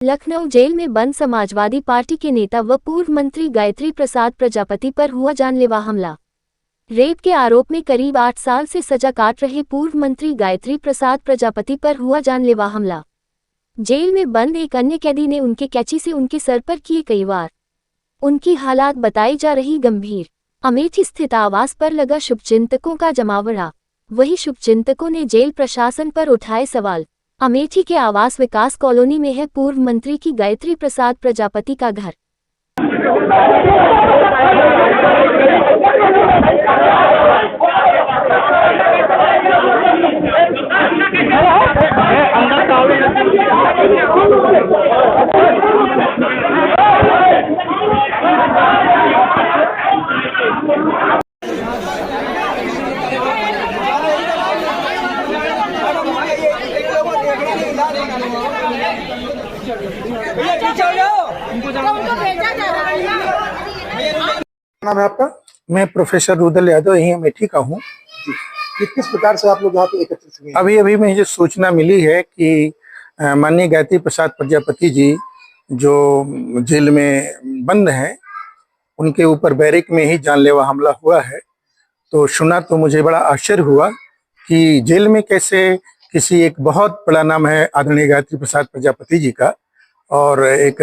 Lucknow jail में बंद Samajwadi party के नेता व पूर्व मंत्री गायत्री प्रसाद प्रजापति पर हुआ जानलेवा हमला। रेप के आरोप में करीब 8 साल से सजा काट रहे पूर्व मंत्री गायत्री प्रसाद प्रजापति पर हुआ जानलेवा हमला। जेल में बंद एक अन्य कैदी ने उनके कैंची से उनके सर पर किए कई वार। उनकी हालात बताई जा रही गंभीर। अमेठी स्थित आवास पर लगा शुभचिंतकों का जमावड़ा। वही शुभचिंतकों ने जेल प्रशासन पर उठाए सवाल। अमेठी के आवास विकास कॉलोनी में है पूर्व मंत्री की गायत्री प्रसाद प्रजापति का घर। नाम है आपका? मैं प्रोफेसर रुदल यादव यही अमेठी का हूँ। किस प्रकार से आप लोग यहाँ पे एकत्रित हुए? अभी मुझे सूचना मिली है कि माननीय गायत्री प्रसाद प्रजापति जी जो जेल में बंद हैं, उनके ऊपर बैरिक में ही जानलेवा हमला हुआ है। तो सुना तो मुझे बड़ा आश्चर्य हुआ कि जेल में कैसे किसी एक बहुत बड़ा नाम है आदरणीय गायत्री प्रसाद प्रजापति जी का, और एक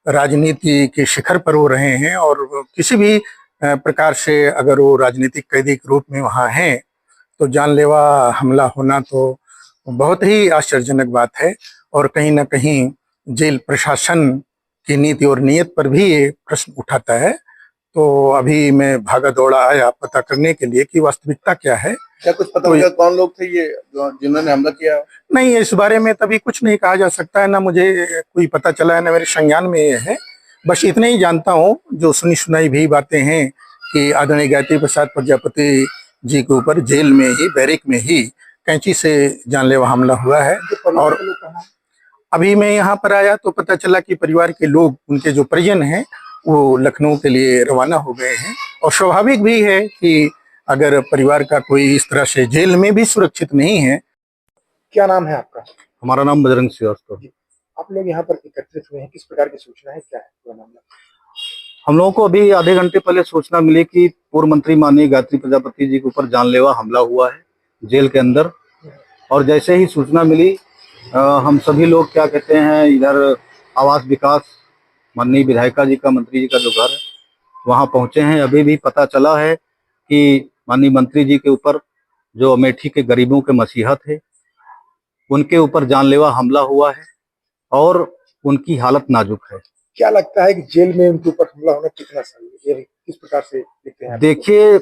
राजनीति के शिखर पर वो रहे हैं, और किसी भी प्रकार से अगर वो राजनीतिक कैदी के रूप में वहाँ हैं तो जानलेवा हमला होना तो बहुत ही आश्चर्यजनक बात है। और कहीं ना कहीं जेल प्रशासन की नीति और नीयत पर भी ये प्रश्न उठाता है। तो अभी मैं भागा दौड़ा आया पता करने के लिए कि वास्तविकता क्या है। क्या कुछ पता होगा कौन लोग थे ये जिन्होंने हमला किया? नहीं, इस बारे में तभी कुछ नहीं कहा जा सकता है, ना मुझे कोई पता चला है, ना मेरे संज्ञान में ये है। बस इतने ही जानता हूँ, जो सुनी सुनाई भी बातें हैं कि आदरणीय गायत्री प्रसाद प्रजापति जी के ऊपर जेल में ही, बैरिक में ही कैंची से जानलेवा हमला हुआ है। और अभी मैं यहाँ पर आया तो पता चला कि परिवार के लोग, उनके जो परिजन हैं, वो लखनऊ के लिए रवाना हो गए हैं। और स्वाभाविक भी है कि अगर परिवार का कोई इस तरह से जेल में भी सुरक्षित नहीं है। क्या नाम है आपका? हमारा नाम बजरंग श्रीवास्तव। आप लोग यहाँ पर एकत्रित हुए हैं, किस प्रकार की सूचना है, क्या है पूरा मामला? हम लोगों को अभी आधे घंटे पहले सूचना मिली कि पूर्व मंत्री माननीय गायत्री प्रजापति जी के ऊपर जानलेवा हमला हुआ है जेल के अंदर। और जैसे ही सूचना मिली हम सभी लोग क्या कहते हैं, इधर आवास विकास माननीय विधायिका जी का, मंत्री जी का जो घर है, वहाँ पहुँचे हैं। अभी भी पता चला है कि माननीय मंत्री जी के ऊपर, जो अमेठी के गरीबों के मसीहा थे, उनके ऊपर जानलेवा हमला हुआ है और उनकी हालत नाजुक है। क्या लगता है कि जेल में उनके ऊपर हमला होना कितना सही है, ये किस प्रकार से देखते हैं? देखिए,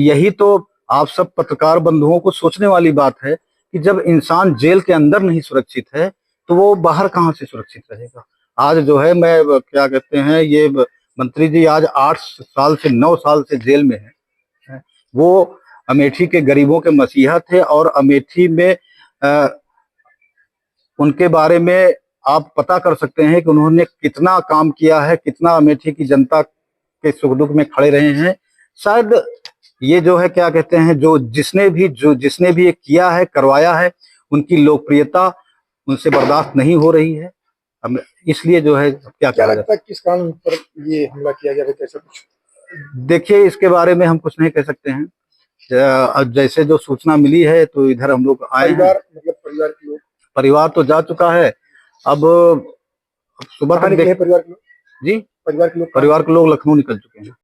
यही तो आप सब पत्रकार बंधुओं को सोचने वाली बात है कि जब इंसान जेल के अंदर नहीं सुरक्षित है तो वो बाहर कहाँ से सुरक्षित रहेगा। आज जो है, मैं क्या कहते हैं, ये मंत्री जी आज 8 साल से 9 साल से जेल में है। वो अमेठी के गरीबों के मसीहा थे, और अमेठी में उनके बारे में आप पता कर सकते हैं कि उन्होंने कितना काम किया है, कितना अमेठी की जनता के सुख दुख में खड़े रहे हैं। शायद ये जो है, क्या कहते हैं, जिसने भी ये किया है, करवाया है, उनकी लोकप्रियता उनसे बर्दाश्त नहीं हो रही है। इसलिए जो है, क्या लगता है किस कारण पर ये हमला किया गया, कैसा कुछ? देखिए, इसके बारे में हम कुछ नहीं कह सकते हैं। जैसे जो सूचना मिली है तो इधर हम लोग आए हैं। मतलब परिवार के लोग? परिवार तो जा चुका है। अब सुबह तक परिवार के लोग? जी, परिवार के लोग लखनऊ निकल चुके हैं।